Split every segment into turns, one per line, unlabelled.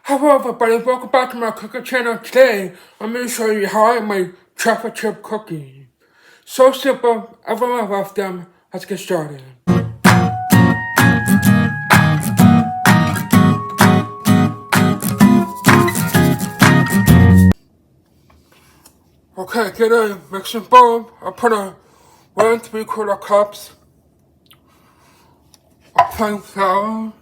Hello everybody, welcome back to my cooking channel. Today, I'm going to show you how I make chocolate chip cookies. So simple, everyone loves them. Let's get started. Okay, get a mixing bowl. I put a 1 3/4 cups of plain flour,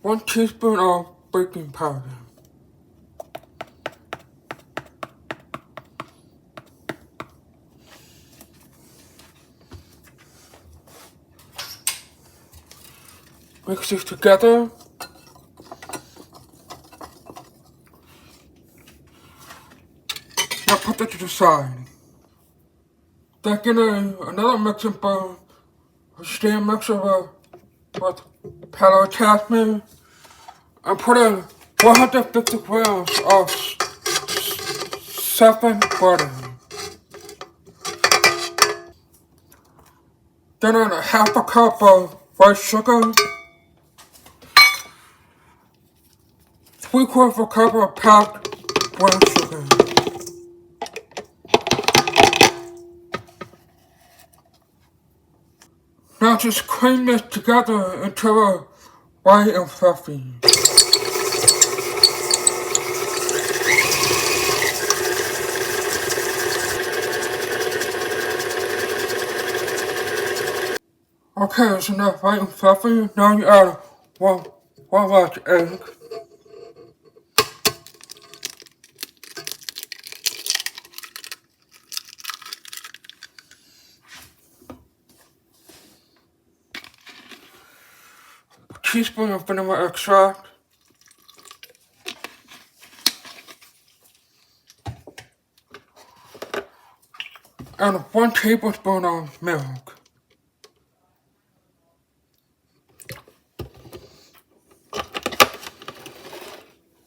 1 teaspoon of baking powder, mix this together. Now put that to the side. Then get another mixing bowl, a stand mixer with powdered jasmine, and put in 150 grams of softened butter. Then add a half a cup of white sugar, 3/4 cup of packed brown sugar. Now just cream this together until it's white and fluffy. Okay, it's enough white and fluffy. Now you add one large egg. A teaspoon of vanilla extract. And 1 tablespoon of milk.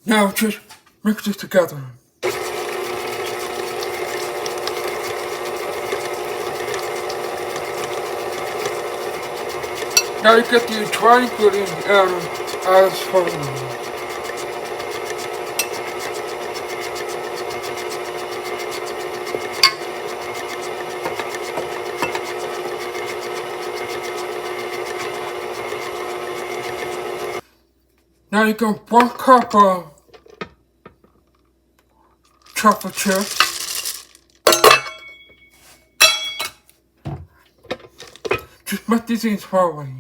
Now just mix this together. Now you get the dry ingredients as follows. Now you get 1 cup of chocolate chips. Just mix these in slowly.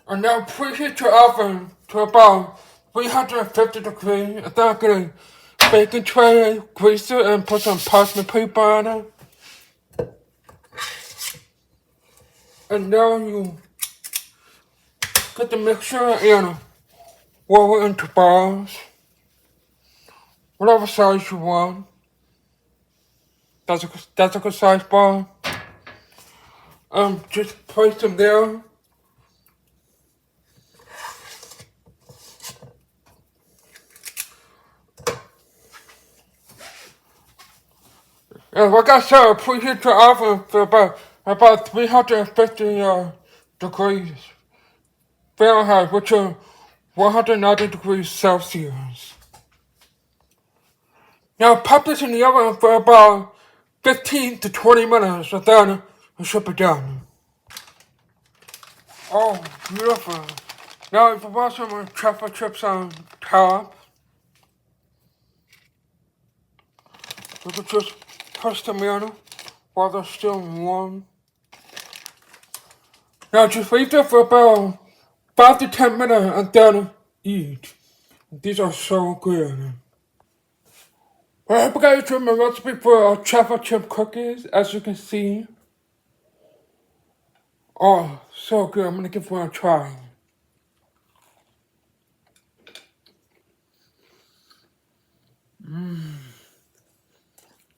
And now preheat your oven to about 350 degrees. And then get a baking tray, grease it, and put some parchment paper on it. And now you get the mixture and roll it into balls, whatever size you want. That's a good size ball. Just place them there. And like I said, preheat your oven for about 350 degrees Fahrenheit, which are 190 degrees Celsius. Now pop this in the oven for about 15 to 20 minutes, and then it should be done. Oh, beautiful. Now if you want some chocolate chips on top, you can just push them in while they're still warm. Now just leave them for about 5 to 10 minutes and then eat. These are so good. Well, I hope you guys enjoyed my recipe for chocolate chip cookies, as you can see. Oh, so good. I'm gonna give one a try.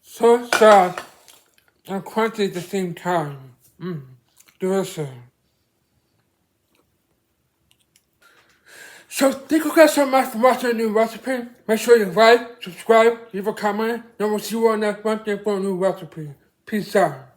So soft and crunchy at the same time. Delicious. So thank you guys so much for watching a new recipe. Make sure you like, subscribe, leave a comment, and we'll see you on next Monday for a new recipe. Peace out.